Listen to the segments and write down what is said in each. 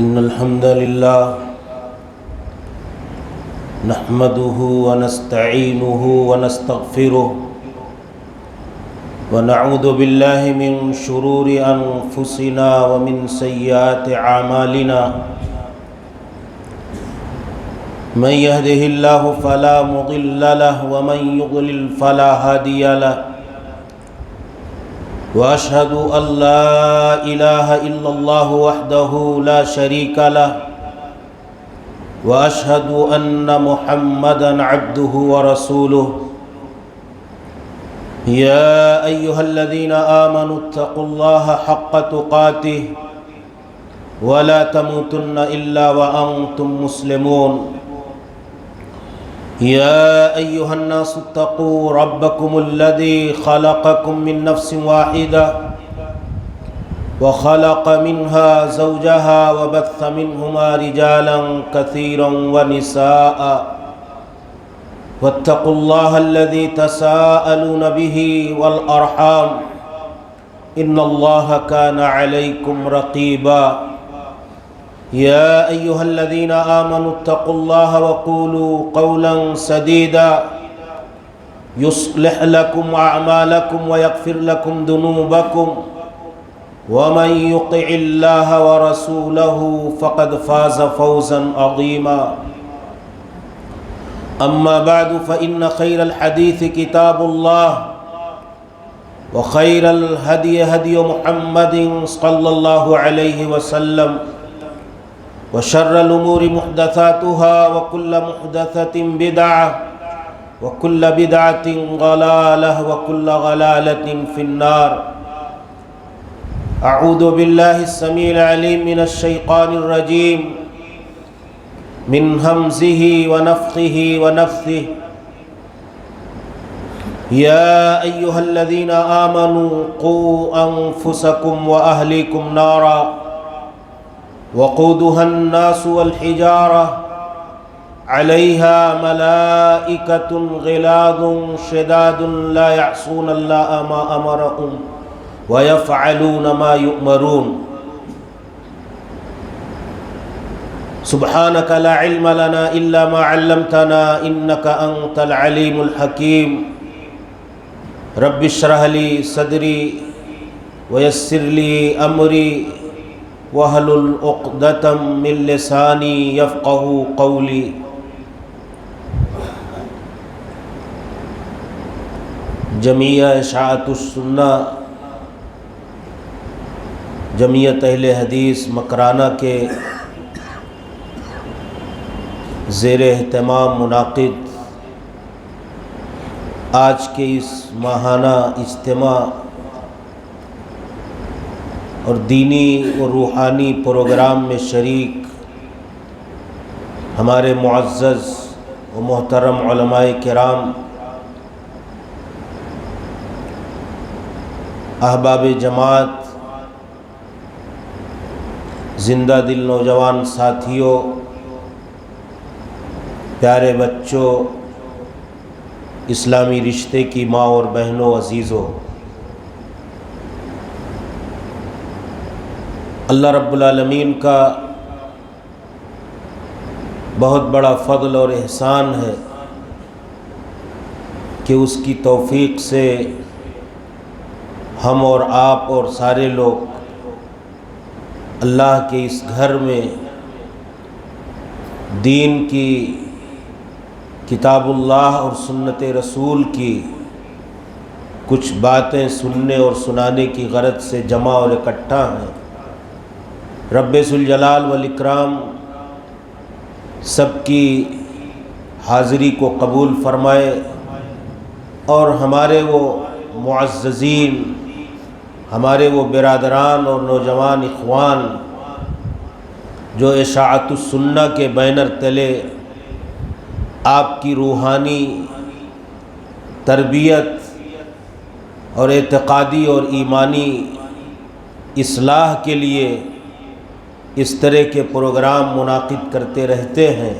إن الحمد لله نحمده ونستعينه ونستغفره ونعوذ بالله من شرور أنفسنا ومن سيئات أعمالنا من يهده الله فلا مضل له ومن يضلل فلا هادي له وأشهد أن لا إله إلا الله وحده لا شريك له وأشهد أن محمدًا عبده ورسوله يا أيها الذين آمنوا اتقوا الله حق تقاته ولا تموتن إلا وأنتم مسلمون يا أيها الناس اتقوا ربكم الذي خلقكم من نفس واحدة وخلق منها زوجها وبث منهما رجالا كثيرا ونساء واتقوا الله الذي تساءلون به والأرحام إن الله كان عليكم رقيبا يا أيها الذين آمنوا اتقوا الله وقولوا قولا سديدا يصلح لكم أعمالكم ويغفر لكم ذنوبكم ومن يطع الله ورسوله فقد فاز فوزا عظيما أما بعد فإن خير الحديث كتاب الله وخير الهدي هدي محمد صلى الله عليه وسلم وشر الأمور محدثاتها وكل محدثة بدعة وكل بدعة ضلالة وكل ضلالة في النار أعوذ بالله السميع العليم من الشيطان الرجيم من همزه ونفخه ونفثه يا أيها الذين آمنوا قوا أنفسكم وأهليكم نارا وقودها الناس والحجارة عليها ملائكة غلاظ شداد لا يعصون الله ما أمرهم ويفعلون ما يؤمرون سبحانك لا علم لنا إلا ما علمتنا إنك أنت العليم الحكيم رب اشرح لي صدري ويسر لي أمري واحلل عقدة من لساني يفقهوا قولي جمعیہ اشاعت السنہ جمعیت اہل حدیث مکرانہ کے زیر اہتمام منعقد آج کے اس ماہانہ اجتماع اور دینی و روحانی پروگرام میں شریک ہمارے معزز و محترم علماء کرام، احباب جماعت، زندہ دل نوجوان ساتھیوں، پیارے بچوں، اسلامی رشتے کی ماں اور بہنوں، عزیزوں، اللہ رب العالمین کا بہت بڑا فضل اور احسان ہے کہ اس کی توفیق سے ہم اور آپ اور سارے لوگ اللہ کے اس گھر میں دین کی، کتاب اللہ اور سنت رسول کی کچھ باتیں سننے اور سنانے کی غرض سے جمع اور اکٹھا ہیں۔ رب ذوالجلال والاکرام سب کی حاضری کو قبول فرمائے اور ہمارے وہ معززین، ہمارے وہ برادران اور نوجوان اخوان جو اشاعت السنہ کے بینر تلے آپ کی روحانی تربیت اور اعتقادی اور ایمانی اصلاح کے لیے اس طرح کے پروگرام منعقد کرتے رہتے ہیں،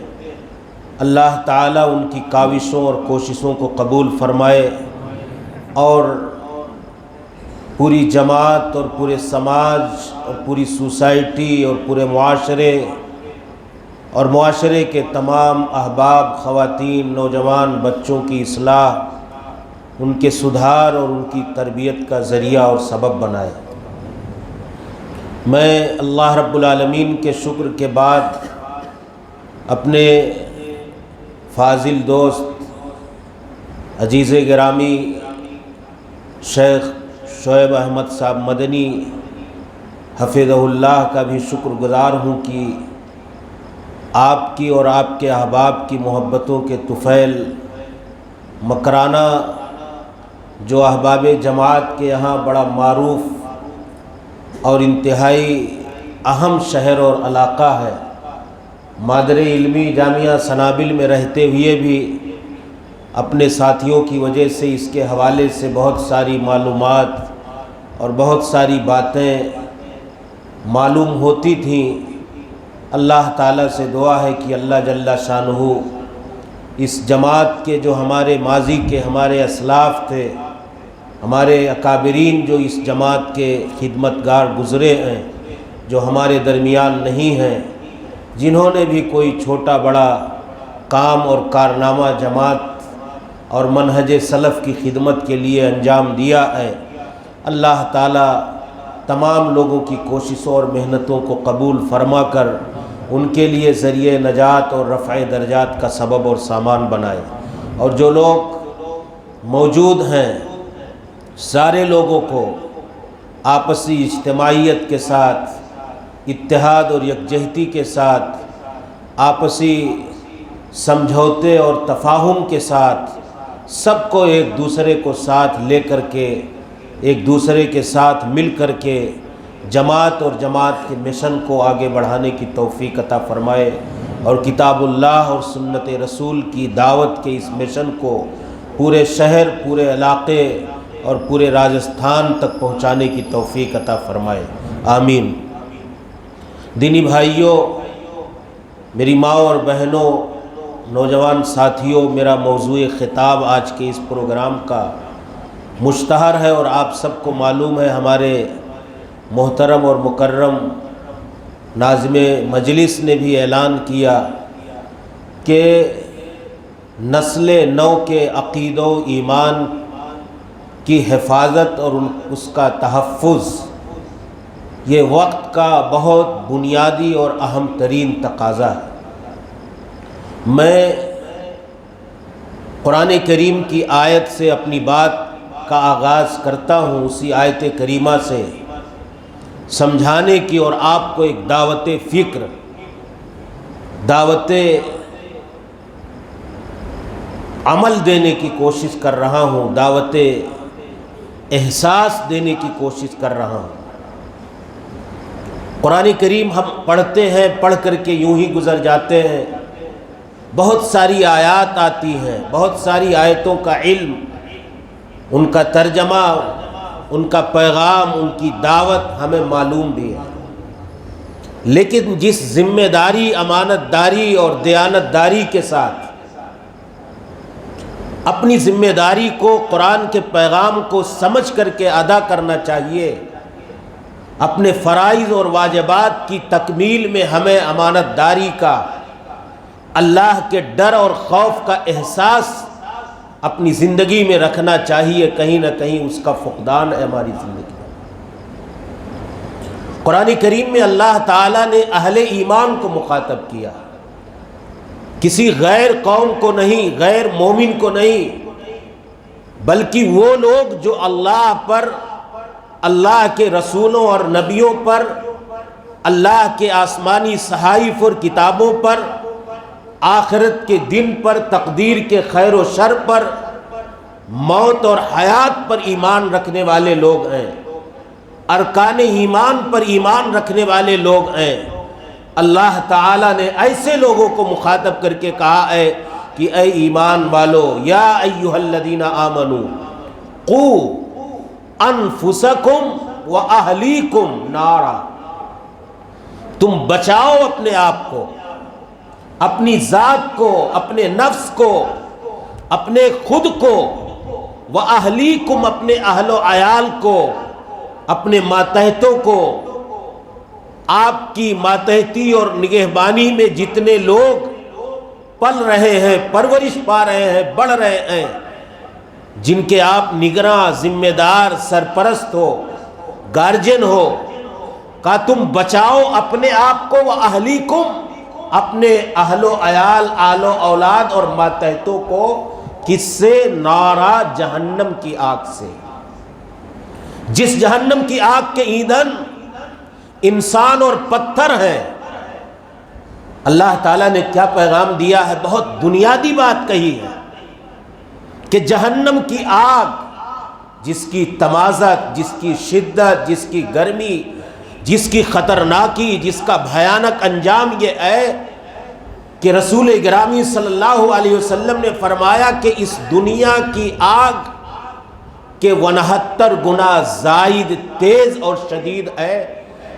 اللہ تعالیٰ ان کی کاوشوں اور کوششوں کو قبول فرمائے اور پوری جماعت اور پورے سماج اور پوری سوسائٹی اور پورے معاشرے اور معاشرے کے تمام احباب، خواتین، نوجوان بچوں کی اصلاح، ان کے سدھار اور ان کی تربیت کا ذریعہ اور سبب بنائے۔ میں اللہ رب العالمین کے شکر کے بعد اپنے فاضل دوست عزیز گرامی شیخ شعیب احمد صاحب مدنی حفظہ اللہ کا بھی شکر گزار ہوں کہ آپ کی اور آپ کے احباب کی محبتوں کے طفیل مکرانہ جو احباب جماعت کے یہاں بڑا معروف اور انتہائی اہم شہر اور علاقہ ہے، مادر علمی جامعہ سنابل میں رہتے ہوئے بھی اپنے ساتھیوں کی وجہ سے اس کے حوالے سے بہت ساری معلومات اور بہت ساری باتیں معلوم ہوتی تھیں۔ اللہ تعالیٰ سے دعا ہے کہ اللہ جل شانہ اس جماعت کے جو ہمارے ماضی کے ہمارے اسلاف تھے، ہمارے اکابرین جو اس جماعت کے خدمتگار گزرے ہیں، جو ہمارے درمیان نہیں ہیں، جنہوں نے بھی کوئی چھوٹا بڑا کام اور کارنامہ جماعت اور منہج سلف کی خدمت کے لیے انجام دیا ہے، اللہ تعالیٰ تمام لوگوں کی کوششوں اور محنتوں کو قبول فرما کر ان کے لیے ذریعہ نجات اور رفع درجات کا سبب اور سامان بنائے۔ اور جو لوگ موجود ہیں سارے لوگوں کو آپسی اجتماعیت کے ساتھ، اتحاد اور یکجہتی کے ساتھ، آپسی سمجھوتے اور تفاہم کے ساتھ سب کو ایک دوسرے کو ساتھ لے کر کے، ایک دوسرے کے ساتھ مل کر کے جماعت اور جماعت کے مشن کو آگے بڑھانے کی توفیق عطا فرمائے، اور کتاب اللہ اور سنت رسول کی دعوت کے اس مشن کو پورے شہر، پورے علاقے اور پورے راجستھان تک پہنچانے کی توفیق عطا فرمائے، آمین۔ دینی بھائیوں، میری ماں اور بہنوں، نوجوان ساتھیوں، میرا موضوع خطاب آج کے اس پروگرام کا مشتہر ہے، اور آپ سب کو معلوم ہے ہمارے محترم اور مکرم ناظم مجلس نے بھی اعلان کیا کہ نسل نو کے عقیدہ و ایمان کی حفاظت اور اس کا تحفظ یہ وقت کا بہت بنیادی اور اہم ترین تقاضا ہے۔ میں قرآن کریم کی آیت سے اپنی بات کا آغاز کرتا ہوں، اسی آیت کریمہ سے سمجھانے کی اور آپ کو ایک دعوت فکر، دعوت عمل دینے کی کوشش کر رہا ہوں، دعوت احساس دینے کی کوشش کر رہا ہوں۔ قرآن کریم ہم پڑھتے ہیں، پڑھ کر کے یوں ہی گزر جاتے ہیں، بہت ساری آیات آتی ہیں، بہت ساری آیتوں کا علم، ان کا ترجمہ، ان کا پیغام، ان کی دعوت ہمیں معلوم بھی ہے، لیکن جس ذمہ داری، امانت داری اور دیانت داری کے ساتھ اپنی ذمہ داری کو، قرآن کے پیغام کو سمجھ کر کے ادا کرنا چاہیے، اپنے فرائض اور واجبات کی تکمیل میں ہمیں امانت داری کا، اللہ کے ڈر اور خوف کا احساس اپنی زندگی میں رکھنا چاہیے۔ کہیں نہ کہیں اس کا فقدان ہے ہماری زندگی میں۔ قرآن کریم میں اللہ تعالیٰ نے اہل ایمان کو مخاطب کیا، کسی غیر قوم کو نہیں، غیر مومن کو نہیں، بلکہ وہ لوگ جو اللہ پر، اللہ کے رسولوں اور نبیوں پر، اللہ کے آسمانی صحائف اور کتابوں پر، آخرت کے دن پر، تقدیر کے خیر و شر پر، موت اور حیات پر ایمان رکھنے والے لوگ ہیں، ارکان ایمان پر ایمان رکھنے والے لوگ ہیں۔ اللہ تعالیٰ نے ایسے لوگوں کو مخاطب کر کے کہا ہے کہ اے ایمان والو، یا ایھا الذین آمنوا قوا انفسکم واہلیکم نارا، تم بچاؤ اپنے آپ کو، اپنی ذات کو، اپنے نفس کو، اپنے خود کو، وَأَهْلِيكُمْ، اپنے اہل و عیال کو، اپنے ماتحتوں کو، آپ کی ماتحتی اور نگہبانی میں جتنے لوگ پل رہے ہیں، پرورش پا رہے ہیں، بڑھ رہے ہیں، جن کے آپ نگراں، ذمہ دار، سرپرست ہو، گارجن ہو، کہا تم بچاؤ اپنے آپ کو، وَأَهْلِكُمْ، اپنے اہل و عیال، آل و اولاد اور ماتحتوں کو، کس سے؟ نارا جہنم کی آگ سے، جس جہنم کی آگ کے ایندھن انسان اور پتھر ہیں۔ اللہ تعالیٰ نے کیا پیغام دیا ہے؟ بہت بنیادی بات کہی ہے کہ جہنم کی آگ، جس کی تمازت، جس کی شدت، جس کی گرمی، جس کی خطرناکی، جس کا بھیانک انجام یہ ہے کہ رسول گرامی صلی اللہ علیہ وسلم نے فرمایا کہ اس دنیا کی آگ کے 69 گنا زائد تیز اور شدید ہے۔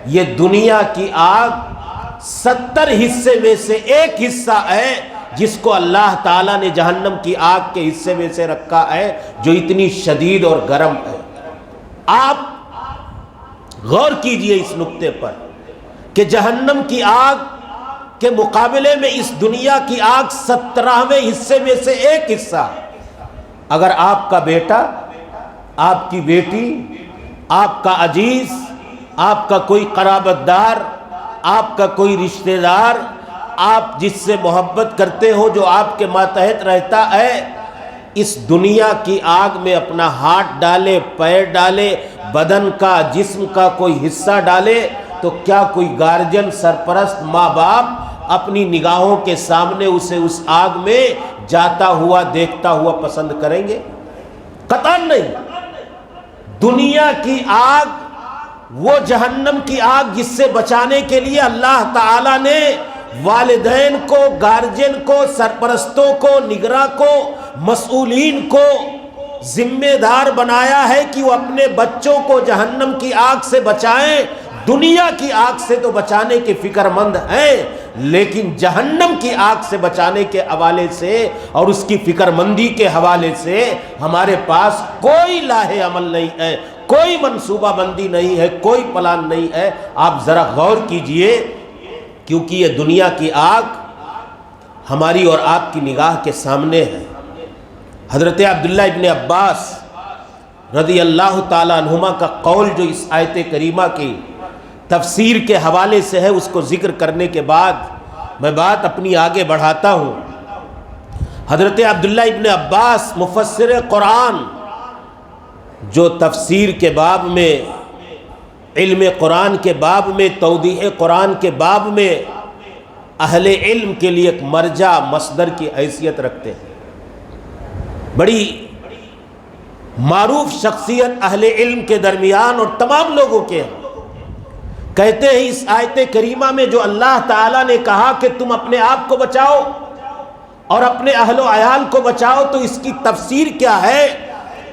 یہ دنیا کی آگ 70 حصے میں سے ایک حصہ ہے جس کو اللہ تعالیٰ نے جہنم کی آگ کے حصے میں سے رکھا ہے، جو اتنی شدید اور گرم ہے۔ آپ غور کیجئے اس نقطے پر کہ جہنم کی آگ کے مقابلے میں اس دنیا کی آگ 17ویں حصے میں سے ایک حصہ۔ اگر آپ کا بیٹا، آپ کی بیٹی، آپ کا عزیز، آپ کا کوئی قرابت دار، آپ کا کوئی رشتہ دار، آپ جس سے محبت کرتے ہو، جو آپ کے ماتحت رہتا ہے، اس دنیا کی آگ میں اپنا ہاتھ ڈالے، پیر ڈالے، بدن کا، جسم کا کوئی حصہ ڈالے، تو کیا کوئی گارجن، سرپرست، ماں باپ اپنی نگاہوں کے سامنے اسے اس آگ میں جاتا ہوا، دیکھتا ہوا پسند کریں گے؟ قطعاً نہیں۔ دنیا کی آگ، وہ جہنم کی آگ جس سے بچانے کے لیے اللہ تعالیٰ نے والدین کو، گارجن کو، سرپرستوں کو، نگراں کو، مسئولین کو ذمہ دار بنایا ہے کہ وہ اپنے بچوں کو جہنم کی آگ سے بچائیں۔ دنیا کی آگ سے تو بچانے کے فکر مند ہیں، لیکن جہنم کی آگ سے بچانے کے حوالے سے اور اس کی فکر مندی کے حوالے سے ہمارے پاس کوئی لاہے عمل نہیں ہے، کوئی منصوبہ بندی نہیں ہے، کوئی پلان نہیں ہے۔ آپ ذرا غور کیجئے، کیونکہ یہ دنیا کی آگ ہماری اور آپ کی نگاہ کے سامنے ہے۔ حضرت عبداللہ ابن عباس رضی اللہ تعالیٰ عنہما کا قول جو اس آیت کریمہ کی تفسیر کے حوالے سے ہے، اس کو ذکر کرنے کے بعد میں بات اپنی آگے بڑھاتا ہوں۔ حضرت عبداللہ ابن عباس مفسر قرآن، جو تفسیر کے باب میں، علم قرآن کے باب میں، توضیح قرآن کے باب میں اہل علم کے لیے ایک مرجع، مصدر کی حیثیت رکھتے ہیں، بڑی معروف شخصیت اہل علم کے درمیان اور تمام لوگوں کے ہیں۔ کہتے ہیں اس آیت کریمہ میں جو اللہ تعالیٰ نے کہا کہ تم اپنے آپ کو بچاؤ اور اپنے اہل و عیال کو بچاؤ، تو اس کی تفسیر کیا ہے،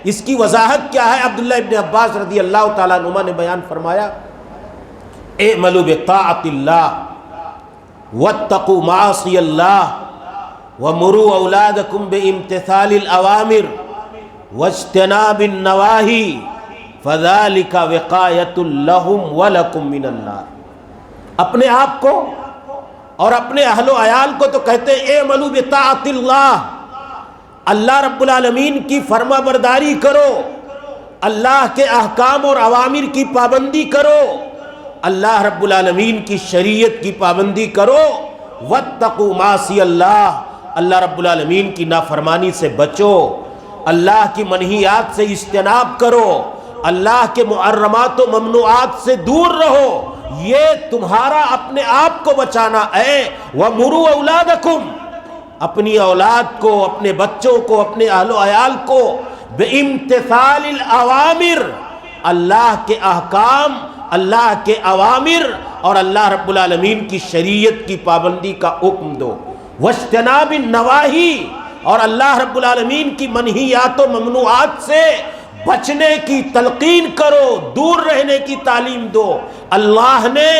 اس کی وضاحت کیا ہے؟ عبداللہ ابن عباس رضی اللہ تعالیٰ عنہما نے بیان فرمایا، اعملوا بطاعت اللہ واتقوا معاصی اللہ ومروا اولادکم بامتثال الاوامر واجتناب النواہی فذلک وقایۃ لہم ولکم من النار۔ اپنے آپ کو اور اپنے اہل و عیال کو تو کہتے ہیں اعملوا بطاعت اللہ، اللہ رب العالمین کی فرما برداری کرو، اللہ کے احکام اور اوامر کی پابندی کرو، اللہ رب العالمین کی شریعت کی پابندی کرو، واتقوا معاصی اللہ، اللہ رب العالمین کی نافرمانی سے بچو، اللہ کی منہیات سے اجتناب کرو، اللہ کے محرمات و ممنوعات سے دور رہو، یہ تمہارا اپنے آپ کو بچانا ہے۔ وَمُرُوا أَوْلَادَكُمْ، اپنی اولاد کو، اپنے بچوں کو، اپنے اہل و عیال کو بِامْتِثَالِ الْأَوَامِرِ، اللہ کے احکام، اللہ کے اوامر اور اللہ رب العالمین کی شریعت کی پابندی کا حکم دو، وَاجْتِنَابِ النَّوَاہِی، اور اللہ رب العالمین کی منہیات و ممنوعات سے بچنے کی تلقین کرو، دور رہنے کی تعلیم دو۔ اللہ نے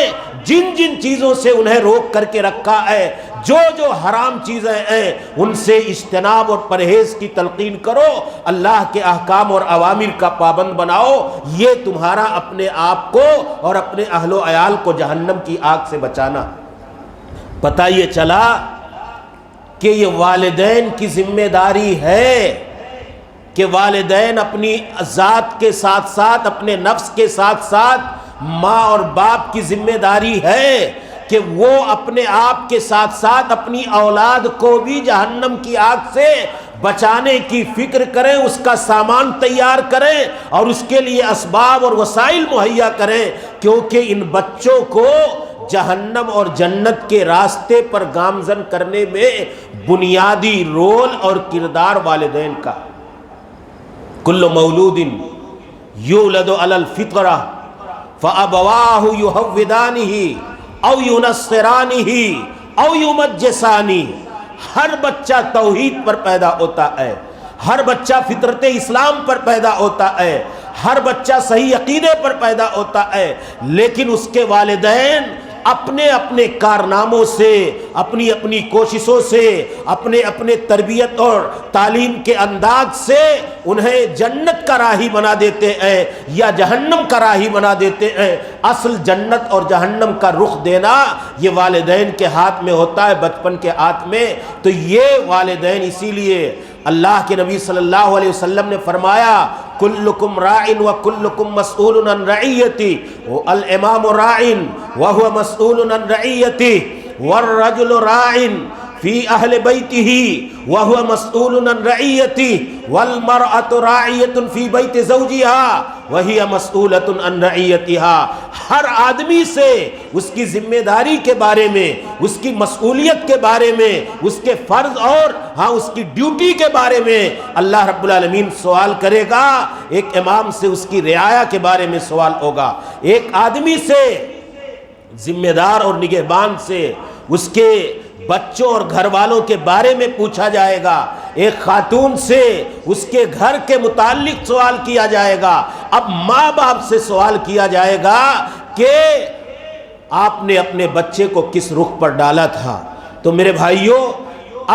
جن جن چیزوں سے انہیں روک کر کے رکھا ہے، جو جو حرام چیزیں ہیں ان سے اجتناب اور پرہیز کی تلقین کرو، اللہ کے احکام اور اوامر کا پابند بناؤ۔ یہ تمہارا اپنے آپ کو اور اپنے اہل و عیال کو جہنم کی آگ سے بچانا۔ پتہ یہ چلا کہ یہ والدین کی ذمہ داری ہے کہ والدین اپنی ذات کے ساتھ ساتھ اپنے نفس کے ساتھ ساتھ ماں اور باپ کی ذمہ داری ہے کہ وہ اپنے آپ کے ساتھ ساتھ اپنی اولاد کو بھی جہنم کی آگ سے بچانے کی فکر کریں، اس کا سامان تیار کریں اور اس کے لیے اسباب اور وسائل مہیا کریں، کیونکہ ان بچوں کو جہنم اور جنت کے راستے پر گامزن کرنے میں بنیادی رول اور کردار والدین کا۔ کل مولود یولد علی الفطرہ فابواہ یہودانہ او ینصرانہ او یمجسانہ۔ ہر بچہ توحید پر پیدا ہوتا ہے، ہر بچہ فطرت اسلام پر پیدا ہوتا ہے، ہر بچہ صحیح عقیدے پر پیدا ہوتا ہے، لیکن اس کے والدین اپنے اپنے کارناموں سے، اپنی اپنی کوششوں سے، اپنے اپنے تربیت اور تعلیم کے انداز سے انہیں جنت کا راہی بنا دیتے ہیں یا جہنم کا راہی بنا دیتے ہیں۔ اصل جنت اور جہنم کا رخ دینا یہ والدین کے ہاتھ میں ہوتا ہے، بچپن کے ہاتھ میں۔ تو یہ والدین، اسی لیے اللہ کے نبی صلی اللہ علیہ وسلم نے فرمایا کلکم راع وکلکم مسئول عن رعیتی، الامام راع وہو مسئول عن رعیتی، والرجل راع فی اہل بیتہ وہو مسئول عن رعیتی، والمرأة راعیۃ فی بیت زوجہا وہی مسئولۃ عن رعیتہا۔ ہر آدمی سے اس کی ذمہ داری کے بارے میں، اس کی مسئولیت کے بارے میں، اس کے فرض اور اس کی ڈیوٹی کے بارے میں اللہ رب العالمین سوال کرے گا۔ ایک امام سے اس کی رعایا کے بارے میں سوال ہوگا، ایک آدمی سے، ذمہ دار اور نگہبان سے اس کے بچوں اور گھر والوں کے بارے میں پوچھا جائے گا، ایک خاتون سے اس کے گھر کے متعلق سوال کیا جائے گا، اب ماں باپ سے سوال کیا جائے گا کہ آپ نے اپنے بچے کو کس رخ پر ڈالا تھا۔ تو میرے بھائیوں،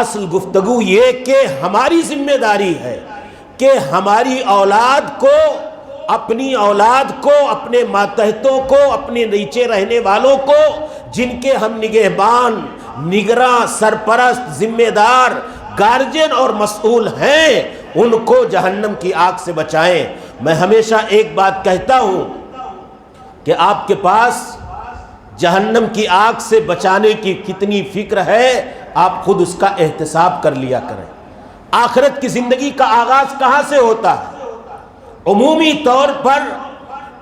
اصل گفتگو یہ کہ ہماری ذمہ داری ہے کہ ہماری اولاد کو، اپنی اولاد کو، اپنے ماتحتوں کو، اپنے نیچے رہنے والوں کو، جن کے ہم نگہبان، نگراں، سرپرست، ذمہ دار، گارجین اور مسئول ہیں، ان کو جہنم کی آگ سے بچائیں۔ میں ہمیشہ ایک بات کہتا ہوں کہ آپ کے پاس جہنم کی آگ سے بچانے کی کتنی فکر ہے، آپ خود اس کا احتساب کر لیا کریں۔ آخرت کی زندگی کا آغاز کہاں سے ہوتا ہے؟ عمومی طور پر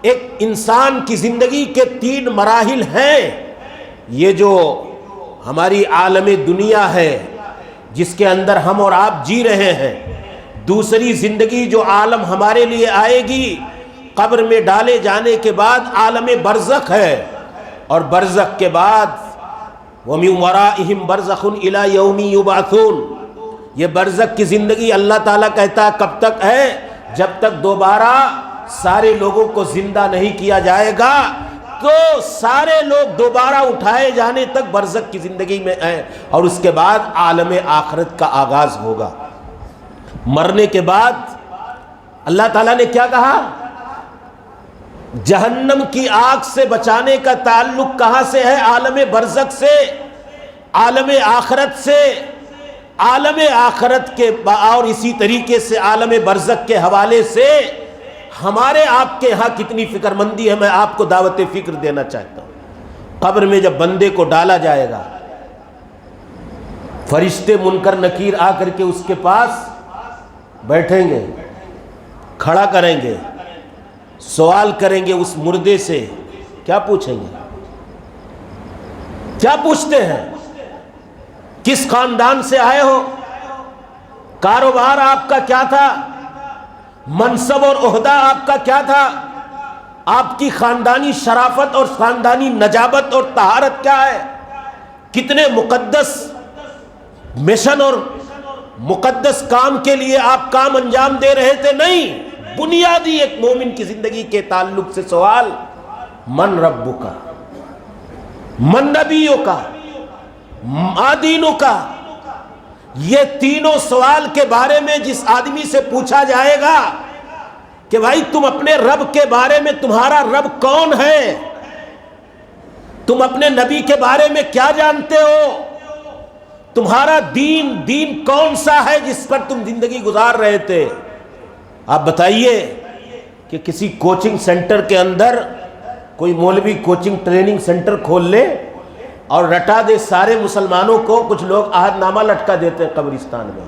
ایک انسان کی زندگی کے 3 مراحل ہیں۔ یہ جو ہماری عالم دنیا ہے جس کے اندر ہم اور آپ جی رہے ہیں، دوسری زندگی جو عالم ہمارے لیے آئے گی قبر میں ڈالے جانے کے بعد، عالم برزخ ہے، اور برزخ کے بعد وَمِن وَرَائِهِمْ بَرْزَخٌ إِلَى يَوْمِ يُبْعَثُونَ۔ یہ برزخ کی زندگی اللہ تعالیٰ کہتا ہے کب تک ہے؟ جب تک دوبارہ سارے لوگوں کو زندہ نہیں کیا جائے گا، تو سارے لوگ دوبارہ اٹھائے جانے تک برزخ کی زندگی میں ہیں، اور اس کے بعد عالم آخرت کا آغاز ہوگا۔ مرنے کے بعد اللہ تعالیٰ نے کیا کہا؟ جہنم کی آگ سے بچانے کا تعلق کہاں سے ہے؟ عالم برزخ سے، عالم آخرت سے۔ عالم آخرت کے اور اسی طریقے سے عالم برزخ کے حوالے سے ہمارے آپ کے ہاں کتنی فکر مندی ہے، میں آپ کو دعوت فکر دینا چاہتا ہوں۔ قبر میں جب بندے کو ڈالا جائے گا، فرشتے منکر نکیر آ کر کے اس کے پاس بیٹھیں گے، کھڑا کریں گے، سوال کریں گے اس مردے سے۔ کیا پوچھیں گے؟ کیا پوچھتے ہیں؟ کس خاندان سے آئے ہو؟ کاروبار آپ کا کیا تھا؟ منصب اور عہدہ آپ کا کیا تھا؟ آپ کی خاندانی شرافت اور خاندانی نجابت اور طہارت کیا ہے؟ کتنے مقدس مشن اور مقدس کام کے لیے آپ کام انجام دے رہے تھے؟ نہیں، بنیادی ایک مومن کی زندگی کے تعلق سے سوال، من ربک، من نبیک، ما دینک، یہ تینوں سوال کے بارے میں جس آدمی سے پوچھا جائے گا کہ بھائی تم اپنے رب کے بارے میں، تمہارا رب کون ہے، تم اپنے نبی کے بارے میں کیا جانتے ہو، تمہارا دین کون سا ہے جس پر تم زندگی گزار رہے تھے، آپ بتائیے کہ کسی کوچنگ سینٹر کے اندر کوئی مولوی کوچنگ ٹریننگ سینٹر کھول لے اور رٹا دے سارے مسلمانوں کو، کچھ لوگ عہد نامہ لٹکا دیتے ہیں قبرستان میں،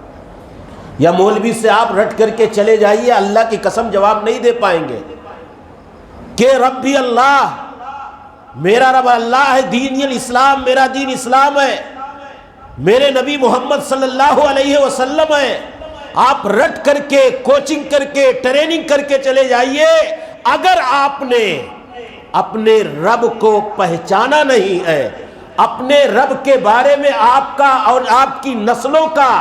یا مولوی سے آپ رٹ کر کے چلے جائیے، اللہ کی قسم جواب نہیں دے پائیں گے کہ رب بھی اللہ، میرا رب اللہ ہے، دین الاسلام، میرا دین اسلام ہے، میرے نبی محمد صلی اللہ علیہ وسلم ہے، آپ رٹ کر کے کوچنگ کر کے ٹریننگ کر کے چلے جائیے، اگر آپ نے اپنے رب کو پہچانا نہیں ہے، اپنے رب کے بارے میں آپ کا اور آپ کی نسلوں کا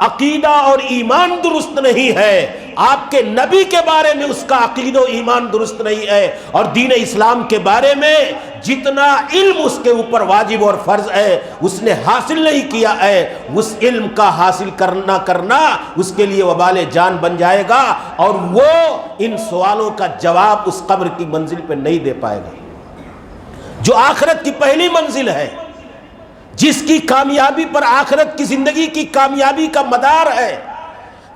عقیدہ اور ایمان درست نہیں ہے، آپ کے نبی کے بارے میں اس کا عقیدہ و ایمان درست نہیں ہے، اور دین اسلام کے بارے میں جتنا علم اس کے اوپر واجب اور فرض ہے اس نے حاصل نہیں کیا ہے، اس علم کا حاصل کرنا اس کے لیے وبال جان بن جائے گا، اور وہ ان سوالوں کا جواب اس قبر کی منزل پہ نہیں دے پائے گا جو آخرت کی پہلی منزل ہے، جس کی کامیابی پر آخرت کی زندگی کی کامیابی کا مدار ہے،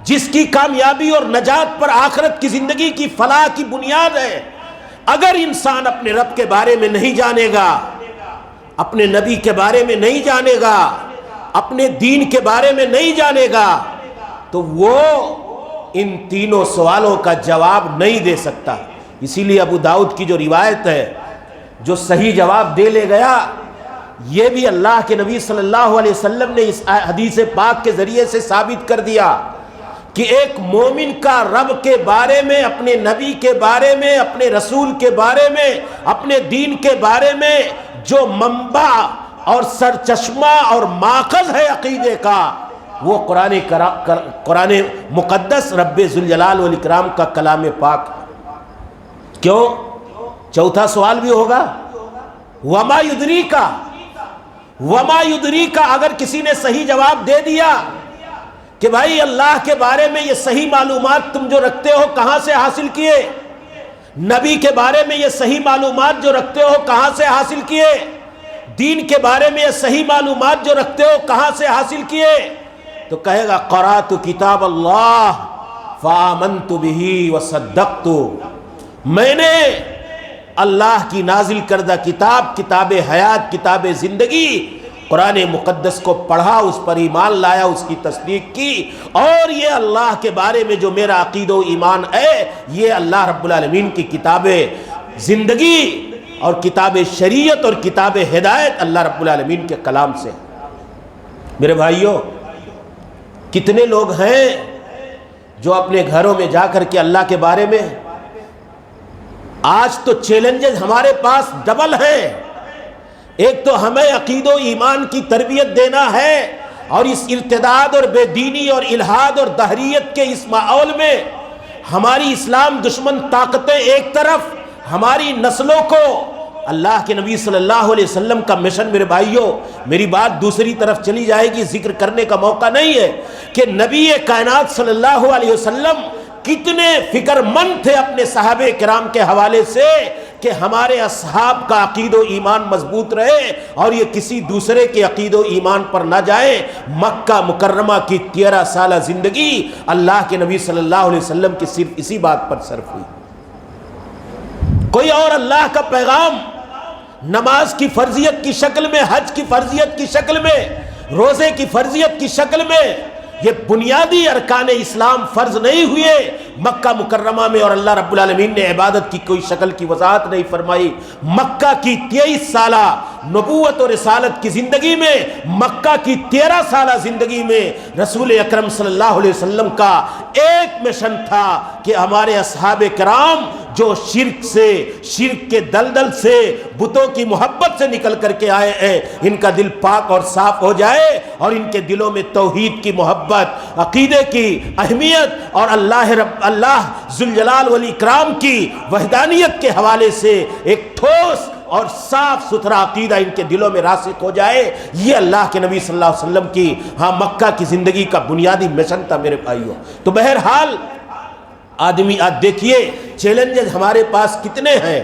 جس کی کامیابی اور نجات پر آخرت کی زندگی کی فلاح کی بنیاد ہے۔ اگر انسان اپنے رب کے بارے میں نہیں جانے گا، اپنے نبی کے بارے میں نہیں جانے گا، اپنے دین کے بارے میں نہیں جانے گا، تو وہ ان تینوں سوالوں کا جواب نہیں دے سکتا۔ اسی لیے ابو داؤد کی جو روایت ہے، جو صحیح جواب دے لے گیا، یہ بھی اللہ کے نبی صلی اللہ علیہ وسلم نے اس حدیث پاک کے ذریعے سے ثابت کر دیا کہ ایک مومن کا رب کے بارے میں، اپنے نبی کے بارے میں، اپنے رسول کے بارے میں، اپنے دین کے بارے میں جو منبع اور سرچشمہ اور ماخذ ہے عقیدے کا، وہ قرآن مقدس رب ذوالجلال والاکرام کا کلام پاک۔ کیوں؟ چوتھا سوال بھی ہوگا، وما یدریکا، وما یدریکا، اگر کسی نے صحیح جواب دے دیا کہ بھائی اللہ کے بارے میں یہ صحیح معلومات تم جو رکھتے ہو کہاں سے حاصل کیے، نبی کے بارے میں یہ صحیح معلومات جو رکھتے ہو کہاں سے حاصل کیے، دین کے بارے میں یہ صحیح معلومات جو رکھتے ہو کہاں سے حاصل کیے، تو کہے گا قرأت کتاب اللہ فآمنت بہ وصدقت، میں نے اللہ کی نازل کردہ کتاب، کتاب حیات، کتاب زندگی قرآن مقدس کو پڑھا، اس پر ایمان لایا، اس کی تصدیق کی، اور یہ اللہ کے بارے میں جو میرا عقیدہ و ایمان ہے، یہ اللہ رب العالمین کی کتاب زندگی اور کتاب شریعت اور کتاب ہدایت اللہ رب العالمین کے کلام سے۔ میرے بھائیوں، کتنے لوگ ہیں جو اپنے گھروں میں جا کر کے اللہ کے بارے میں، آج تو چیلنجز ہمارے پاس ڈبل ہیں، ایک تو ہمیں عقید و ایمان کی تربیت دینا ہے، اور اس ارتداد اور بے دینی اور الحاد اور دہریت کے اس ماحول میں ہماری اسلام دشمن طاقتیں ایک طرف، ہماری نسلوں کو اللہ کے نبی صلی اللہ علیہ وسلم کا مشن۔ میرے بھائیوں، میری بات دوسری طرف چلی جائے گی، ذکر کرنے کا موقع نہیں ہے کہ نبی کائنات صلی اللہ علیہ وسلم کتنے فکر مند تھے اپنے صحابہ کرام کے حوالے سے کہ ہمارے اصحاب کا عقید و ایمان مضبوط رہے اور یہ کسی دوسرے کے عقید و ایمان پر نہ جائے۔ مکہ مکرمہ کی 13 سالہ زندگی اللہ کے نبی صلی اللہ علیہ وسلم کی صرف اسی بات پر صرف ہوئی۔ کوئی اور اللہ کا پیغام نماز کی فرضیت کی شکل میں، حج کی فرضیت کی شکل میں، روزے کی فرضیت کی شکل میں، یہ بنیادی ارکان اسلام فرض نہیں ہوئے مکہ مکرمہ میں، اور اللہ رب العالمین نے عبادت کی کوئی شکل کی وضاحت نہیں فرمائی۔ مکہ کی 23 سالہ نبوت اور رسالت کی زندگی میں، مکہ کی 13 سالہ زندگی میں رسول اکرم صلی اللہ علیہ وسلم کا ایک مشن تھا کہ ہمارے اصحاب کرام جو شرک کے دلدل سے، بتوں کی محبت سے نکل کر کے آئے ہیں، ان کا دل پاک اور صاف ہو جائے، اور ان کے دلوں میں توحید کی محبت، عقیدے کی اہمیت اور اللہ اللہ ذوالجلال والاکرام کی وحدانیت کے حوالے سے ایک ٹھوس اور صاف ستھرا عقیدہ ان کے دلوں میں راسخ ہو جائے، یہ اللہ کے نبی صلی اللہ علیہ وسلم کی مکہ کی زندگی کا بنیادی مشن تھا میرے بھائیوں۔ تو بہرحال آدمی آج دیکھیے چیلنجز ہمارے پاس کتنے ہیں،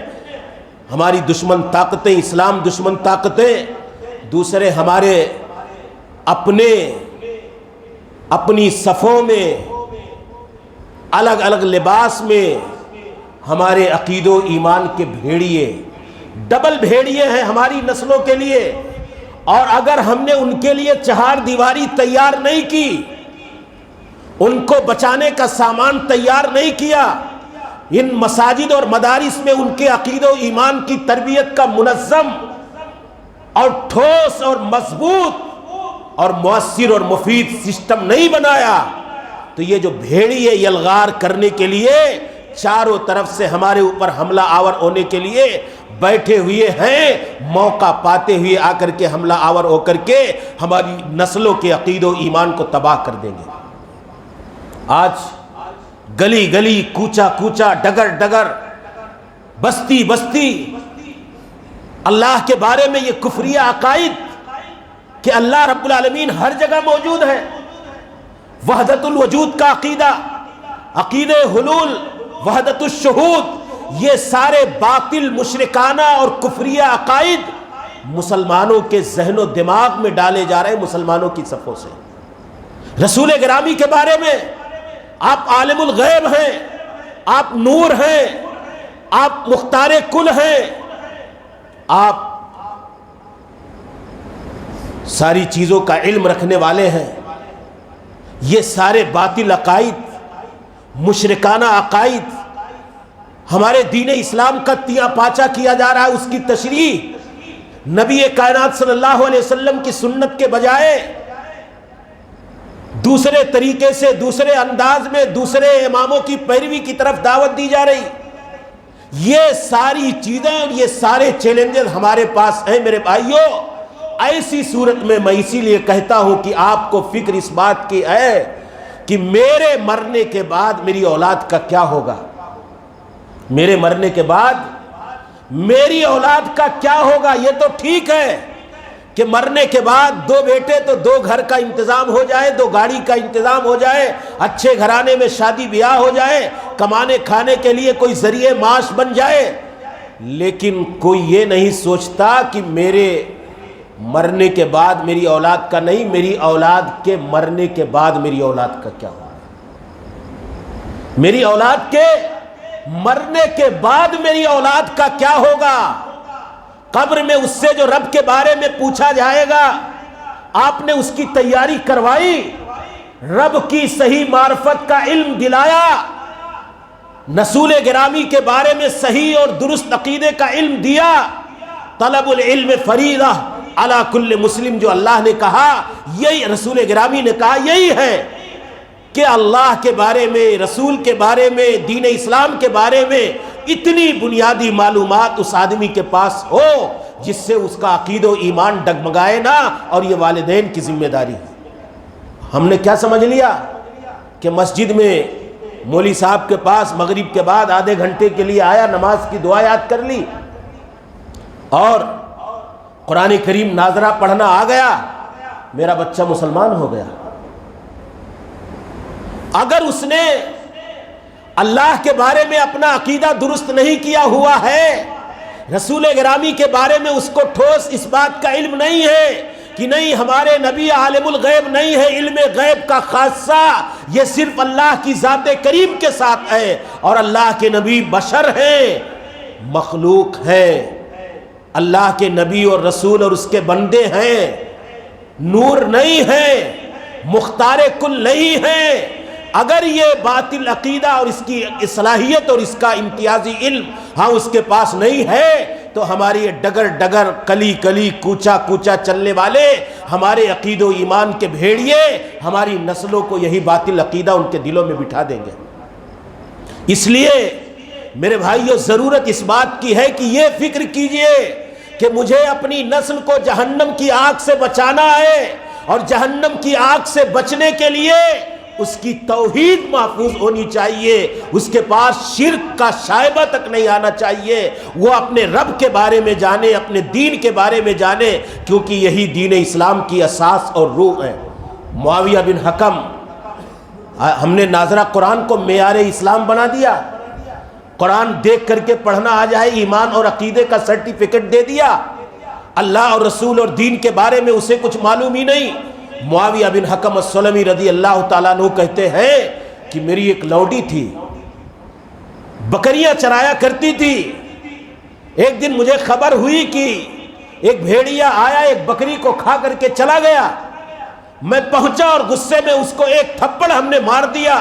ہماری دشمن طاقتیں، اسلام دشمن طاقتیں، دوسرے ہمارے اپنی صفوں میں الگ الگ لباس میں ہمارے عقید و ایمان کے بھیڑیے، ڈبل بھیڑیے ہیں ہماری نسلوں کے لیے، اور اگر ہم نے ان کے لیے چہار دیواری تیار نہیں کی، ان کو بچانے کا سامان تیار نہیں کیا، ان مساجد اور مدارس میں ان کے عقید و ایمان کی تربیت کا منظم اور ٹھوس اور مضبوط اور مؤثر اور مفید سسٹم نہیں بنایا، تو یہ جو بھیڑیے یلغار کرنے کے لیے چاروں طرف سے ہمارے اوپر حملہ آور ہونے کے لیے بیٹھے ہوئے ہیں، موقع پاتے ہوئے آ کر کے حملہ آور ہو کر کے ہماری نسلوں کے عقید و ایمان کو تباہ کر دیں گے۔ آج گلی گلی، کوچا کوچا، ڈگر ڈگر، بستی بستی اللہ کے بارے میں یہ کفریہ عقائد کہ اللہ رب العالمین ہر جگہ موجود ہے، وحدت الوجود کا عقیدہ، عقید حلول، وحدت الشہود، یہ سارے باطل مشرکانہ اور کفریہ عقائد مسلمانوں کے ذہن و دماغ میں ڈالے جا رہے ہیں مسلمانوں کی صفوں سے۔ رسول گرامی کے بارے میں آپ عالم الغیب ہیں، آپ نور ہیں، آپ مختار کل ہیں، آپ ساری چیزوں کا علم رکھنے والے ہیں، یہ سارے باطل عقائد، مشرکانہ عقائد ہمارے دین اسلام کا تیاں پاچا کیا جا رہا ہے، اس کی تشریح نبی کائنات صلی اللہ علیہ وسلم کی سنت کے بجائے دوسرے طریقے سے، دوسرے انداز میں، دوسرے اماموں کی پیروی کی طرف دعوت دی جا رہی۔ یہ ساری چیزیں اور یہ سارے چیلنجز ہمارے پاس ہیں میرے بھائیوں۔ ایسی صورت میں میں اسی لیے کہتا ہوں کہ آپ کو فکر اس بات کی ہے کہ میرے مرنے کے بعد میری اولاد کا کیا ہوگا، میرے مرنے کے بعد میری اولاد کا کیا ہوگا۔ یہ تو ٹھیک ہے کہ مرنے کے بعد 2 بیٹے تو 2 گھر کا انتظام ہو جائے، 2 گاڑی کا انتظام ہو جائے، اچھے گھرانے میں شادی بیاہ ہو جائے، کمانے کھانے کے لیے کوئی ذریعہ معاش بن جائے، لیکن کوئی یہ نہیں سوچتا کہ میرے مرنے کے بعد میری اولاد کا نہیں، میری اولاد کے مرنے کے بعد میری اولاد کا کیا ہوگا، میری اولاد کے مرنے کے بعد میری اولاد کا کیا ہوگا۔ قبر میں اس سے جو رب کے بارے میں پوچھا جائے گا، آپ نے اس کی تیاری کروائی، رب کی صحیح معرفت کا علم دلایا، رسول گرامی کے بارے میں صحیح اور درست عقیدے کا علم دیا۔ طلب العلم فریضہ علی کل مسلم جو اللہ نے کہا، یہی رسول گرامی نے کہا، یہی ہے کہ اللہ کے بارے میں، رسول کے بارے میں، دین اسلام کے بارے میں اتنی بنیادی معلومات اس آدمی کے پاس ہو جس سے اس کا عقید و ایمان ڈگمگائے نہ، اور یہ والدین کی ذمہ داری ہے۔ ہم نے کیا سمجھ لیا کہ مسجد میں مولوی صاحب کے پاس مغرب کے بعد آدھے گھنٹے کے لیے آیا، نماز کی دعا یاد کر لی اور قرآن کریم ناظرہ پڑھنا آ گیا، میرا بچہ مسلمان ہو گیا۔ اگر اس نے اللہ کے بارے میں اپنا عقیدہ درست نہیں کیا ہوا ہے، رسول گرامی کے بارے میں اس کو ٹھوس اس بات کا علم نہیں ہے کہ نہیں ہمارے نبی عالم الغیب نہیں ہے، علم غیب کا خاصہ یہ صرف اللہ کی ذات کریم کے ساتھ ہے، اور اللہ کے نبی بشر ہیں، مخلوق ہیں، اللہ کے نبی اور رسول اور اس کے بندے ہیں، نور نہیں ہیں، مختار کل نہیں ہیں۔ اگر یہ باطل عقیدہ اور اس کی صلاحیت اور اس کا امتیازی علم اس کے پاس نہیں ہے، تو ہماری ڈگر ڈگر، کلی کلی، کوچا کوچا چلنے والے ہمارے عقید و ایمان کے بھیڑیے ہماری نسلوں کو یہی باطل عقیدہ ان کے دلوں میں بٹھا دیں گے۔ اس لیے میرے بھائیو ضرورت اس بات کی ہے کہ یہ فکر کیجئے کہ مجھے اپنی نسل کو جہنم کی آگ سے بچانا ہے، اور جہنم کی آگ سے بچنے کے لیے اس کی توحید محفوظ ہونی چاہیے، اس کے پاس شرک کا شائبہ تک نہیں آنا چاہیے، وہ اپنے رب کے بارے میں جانے، اپنے دین کے بارے میں جانے، کیونکہ یہی دین اسلام کی اساس اور روح ہے۔ معاویہ بن حکم، ہم نے ناظرہ قرآن کو معیار اسلام بنا دیا، قرآن دیکھ کر کے پڑھنا آ جائے، ایمان اور عقیدے کا سرٹیفکیٹ دے دیا، اللہ اور رسول اور دین کے بارے میں اسے کچھ معلوم ہی نہیں۔ معاویہ بن حکم السلمی رضی اللہ تعالیٰ عنہ کہتے ہیں کہ میری ایک لوڈی تھی، بکریاں چرایا کرتی تھی، ایک دن مجھے خبر ہوئی کہ ایک بھیڑیا آیا، ایک بکری کو کھا کر کے چلا گیا، میں پہنچا اور غصے میں اس کو ایک تھپڑ ہم نے مار دیا،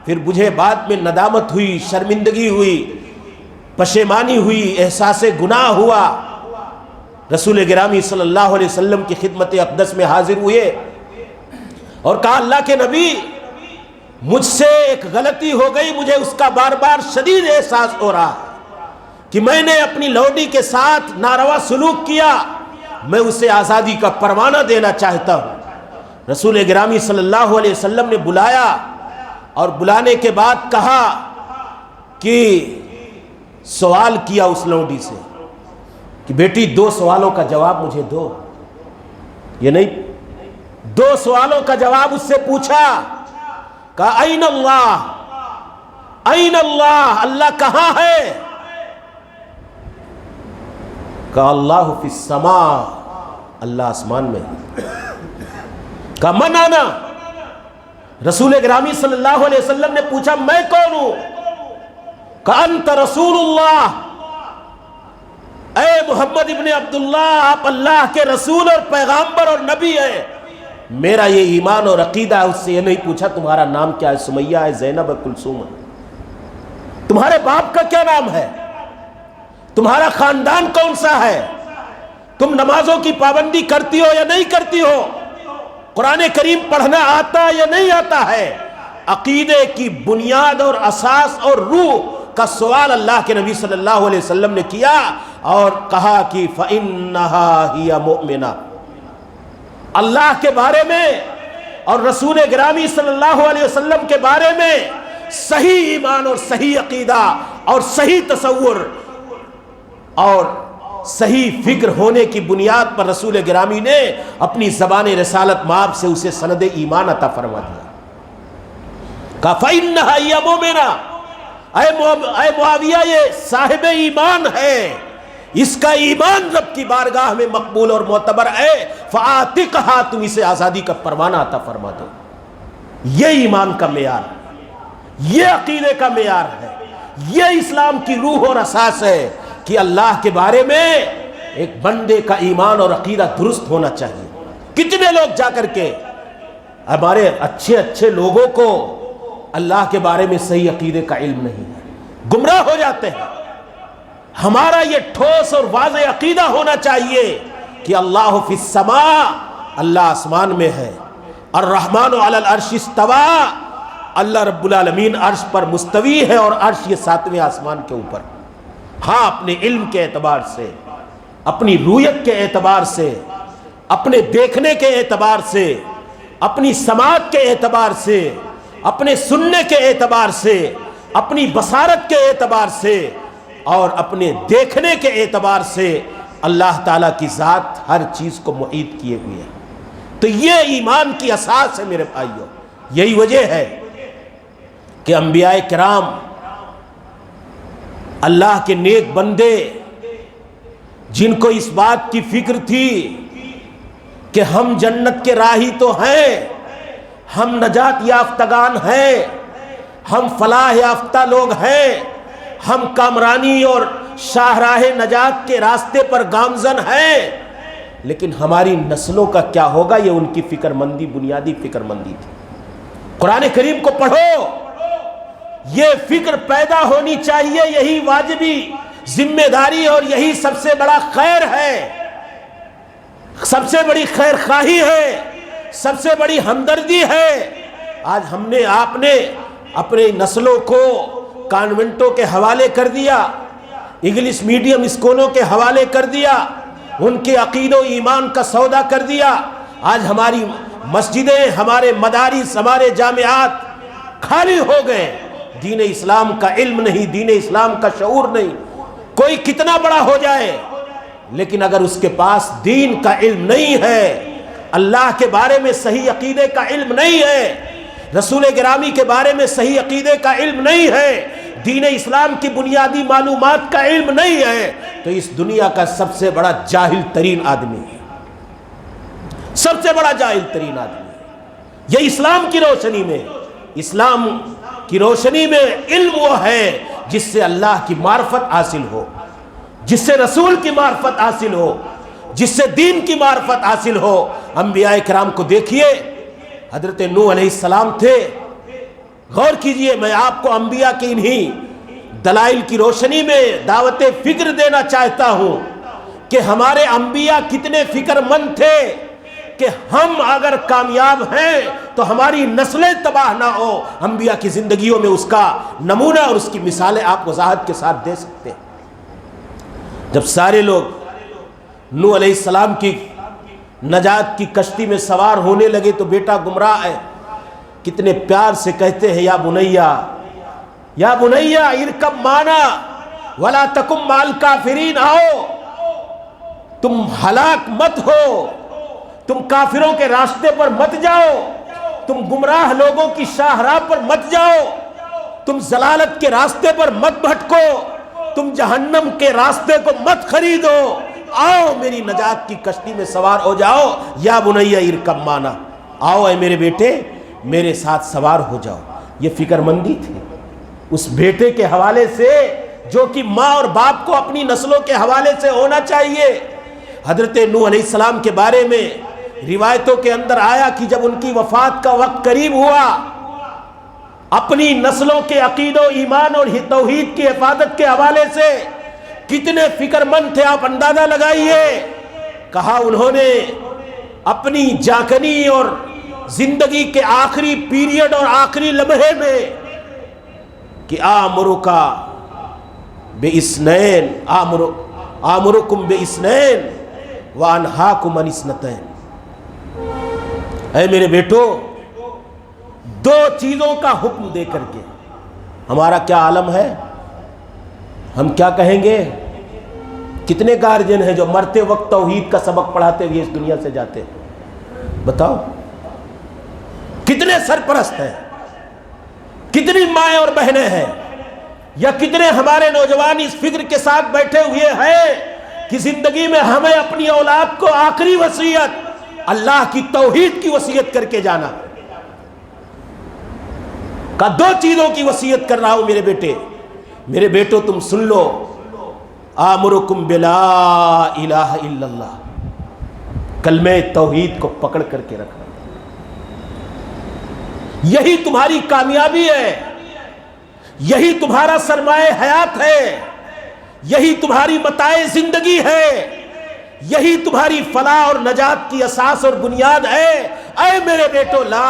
پھر مجھے بعد میں ندامت ہوئی، شرمندگی ہوئی، پشیمانی ہوئی، احساس گناہ ہوا، رسول گرامی صلی اللہ علیہ وسلم کی خدمت اقدس میں حاضر ہوئے اور کہا اللہ کے نبی مجھ سے ایک غلطی ہو گئی، مجھے اس کا بار بار شدید احساس ہو رہا کہ میں نے اپنی لوڈی کے ساتھ ناروا سلوک کیا، میں اسے آزادی کا پروانہ دینا چاہتا ہوں۔ رسول گرامی صلی اللہ علیہ وسلم نے بلایا اور بلانے کے بعد کہا کہ سوال کیا اس لوڈی سے کہ بیٹی 2 سوالوں کا جواب مجھے دو، یہ نہیں 2 سوالوں کا جواب اس سے پوچھا، کہا این اللہ، این اللہ، اللہ کہاں ہے؟ کہا اللہ فی السماء، اللہ آسمان میں۔ کہا من انا؟ رسول گرامی صلی اللہ علیہ وسلم نے پوچھا میں کون ہوں؟ کہا انت رسول اللہ، اے محمد ابن عبداللہ آپ اللہ کے رسول اور پیغامبر اور نبی ہیں۔ میرا یہ ایمان اور عقیدہ ہے، اس سے یہ نہیں پوچھا تمہارا نام کیا ہے، سمیہ ہے، زینب ہے، کلثوم ہے، تمہارے باپ کا کیا نام ہے، تمہارا خاندان کون سا ہے، تم نمازوں کی پابندی کرتی ہو یا نہیں کرتی ہو، قرآن کریم پڑھنا آتا یا نہیں آتا ہے۔ عقیدے کی بنیاد اور اساس اور روح کا سوال اللہ کے نبی صلی اللہ علیہ وسلم نے کیا اور کہا کہ فَإِنَّهَا هِيَ مُؤْمِنَةٌ، اللہ کے بارے میں اور رسول گرامی صلی اللہ علیہ وسلم کے بارے میں صحیح ایمان اور صحیح عقیدہ اور صحیح تصور اور صحیح فکر ہونے کی بنیاد پر رسول گرامی نے اپنی زبان رسالت مآب سے اسے سند ایمان عطا فرما دیا۔ کہا فَإِنَّهَا هِيَ مُؤْمِنَةٌ، اے معاویہ یہ صاحب ایمان ہے، اس کا ایمان رب کی بارگاہ میں مقبول اور معتبر ہے، فَآتِقْهَا، تم اسے آزادی کا پروانہ عطا فرما دو۔ یہ ایمان کا معیار، یہ عقیدے کا معیار ہے، یہ اسلام کی روح اور اساس ہے کہ اللہ کے بارے میں ایک بندے کا ایمان اور عقیدہ درست ہونا چاہیے۔ کتنے لوگ جا کر کے ہمارے اچھے اچھے لوگوں کو اللہ کے بارے میں صحیح عقیدے کا علم نہیں ہے، گمراہ ہو جاتے ہیں۔ ہمارا یہ ٹھوس اور واضح عقیدہ ہونا چاہیے کہ اللہ فی السماء، اللہ آسمان میں ہے، الرحمن علی العرش استوى، اللہ رب العالمین عرش پر مستوی ہے اور عرش یہ 7ویں آسمان کے اوپر۔ ہاں اپنے علم کے اعتبار سے، اپنی رویت کے اعتبار سے، اپنے دیکھنے کے اعتبار سے، اپنی سماعت کے اعتبار سے، اپنے سننے کے اعتبار سے، اپنی بصارت کے اعتبار سے اور اپنے دیکھنے کے اعتبار سے اللہ تعالیٰ کی ذات ہر چیز کو محیط کیے ہوئے ہے۔ تو یہ ایمان کی اساس ہے میرے بھائیوں۔ یہی وجہ ہے کہ انبیاء کرام، اللہ کے نیک بندے، جن کو اس بات کی فکر تھی کہ ہم جنت کے راہی تو ہیں، ہم نجات یافتگان ہیں، ہم فلاح یافتہ لوگ ہیں، ہم کامرانی اور شاہراہ نجات کے راستے پر گامزن ہیں، لیکن ہماری نسلوں کا کیا ہوگا، یہ ان کی فکر مندی، بنیادی فکر مندی تھی۔ قرآن کریم کو پڑھو، یہ فکر پیدا ہونی چاہیے، یہی واجبی ذمہ داری اور یہی سب سے بڑا خیر ہے، سب سے بڑی خیر خواہی ہے، سب سے بڑی ہمدردی ہے۔ آج ہم نے، آپ نے اپنے نسلوں کو کانوینٹوں کے حوالے کر دیا، انگلش میڈیم اسکولوں کے حوالے کر دیا، ان کے عقید و ایمان کا سودا کر دیا۔ آج ہماری مسجدیں، ہمارے مدارس، ہمارے جامعات خالی ہو گئے، دین اسلام کا علم نہیں، دین اسلام کا شعور نہیں۔ کوئی کتنا بڑا ہو جائے لیکن اگر اس کے پاس دین کا علم نہیں ہے، اللہ کے بارے میں صحیح عقیدے کا علم نہیں ہے، رسول گرامی کے بارے میں صحیح عقیدے کا علم نہیں ہے، دین اسلام کی بنیادی معلومات کا علم نہیں ہے، تو اس دنیا کا سب سے بڑا جاہل ترین آدمی ہے، سب سے بڑا جاہل ترین آدمی ہے۔ یہ اسلام کی روشنی میں، اسلام کی روشنی میں علم وہ ہے جس سے اللہ کی معرفت حاصل ہو، جس سے رسول کی معرفت حاصل ہو، جس سے دین کی معرفت حاصل ہو۔ انبیاء کرام کو دیکھیے، حضرت نوح علیہ السلام تھے، غور کیجئے، میں آپ کو انبیاء کی انہی دلائل کی روشنی میں دعوت فکر دینا چاہتا ہوں کہ ہمارے انبیاء کتنے فکر مند تھے کہ ہم اگر کامیاب ہیں تو ہماری نسلیں تباہ نہ ہو۔ انبیاء کی زندگیوں میں اس کا نمونہ اور اس کی مثالیں آپ وضاحت کے ساتھ دے سکتے ہیں۔ جب سارے لوگ نوح علیہ السلام کی نجات کی کشتی میں سوار ہونے لگے تو بیٹا گمراہ ہے، کتنے پیار سے کہتے ہیں یا بنیا، یا بنیا ارکب معنا ولا تکن مع الکافرین، آؤ تم ہلاک مت ہو، تم کافروں کے راستے پر مت جاؤ، تم گمراہ لوگوں کی شاہراہ پر مت جاؤ، تم ضلالت کے راستے پر مت بھٹکو، تم جہنم کے راستے کو مت خریدو، آؤ میری نجات کی کشتی میں سوار ہو جاؤ، یا بنیا ارکب معنا، آؤ اے میرے بیٹے میرے ساتھ سوار ہو جاؤ۔ یہ فکر مندی تھی اس بیٹے کے حوالے سے جو کہ ماں اور باپ کو اپنی نسلوں کے حوالے سے ہونا چاہیے۔ حضرت نوح علیہ السلام کے بارے میں روایتوں کے اندر آیا کہ جب ان کی وفات کا وقت قریب ہوا، اپنی نسلوں کے عقید و ایمان اور توحید کی حفاظت کے حوالے سے کتنے فکر مند تھے آپ اندازہ لگائیے۔ کہا انہوں نے اپنی جاکنی اور زندگی کے آخری پیریڈ اور آخری لمحے میں کہ آمرکا بِإِسْنَيْن آمرکم بِإِسْنَيْن وَأَنْهَاكُمْ عَنِ اثْنَتَيْن، اے میرے بیٹو دو چیزوں کا حکم دے کر کے ہمارا کیا عالم ہے، ہم کیا کہیں گے؟ کتنے گارجین ہیں جو مرتے وقت توحید کا سبق پڑھاتے ہوئے اس دنیا سے جاتے ہیں؟ بتاؤ کتنے سرپرست ہیں، کتنی مائیں اور بہنیں ہیں، یا کتنے ہمارے نوجوان اس فکر کے ساتھ بیٹھے ہوئے ہیں کہ زندگی میں ہمیں اپنی اولاد کو آخری وصیت اللہ کی توحید کی وصیت کر کے جانا۔ کہ دو چیزوں کی وصیت کر رہا ہوں میرے بیٹے، میرے بیٹو تم سن لو، آمرکم بلا الہ الا اللہ، کلمہ توحید کو پکڑ کر کے رکھنا، یہی تمہاری کامیابی ہے، یہی تمہارا سرمایہ حیات ہے، یہی تمہاری متاع زندگی ہے، یہی تمہاری فلاح اور نجات کی اساس اور بنیاد ہے۔ اے میرے بیٹو لا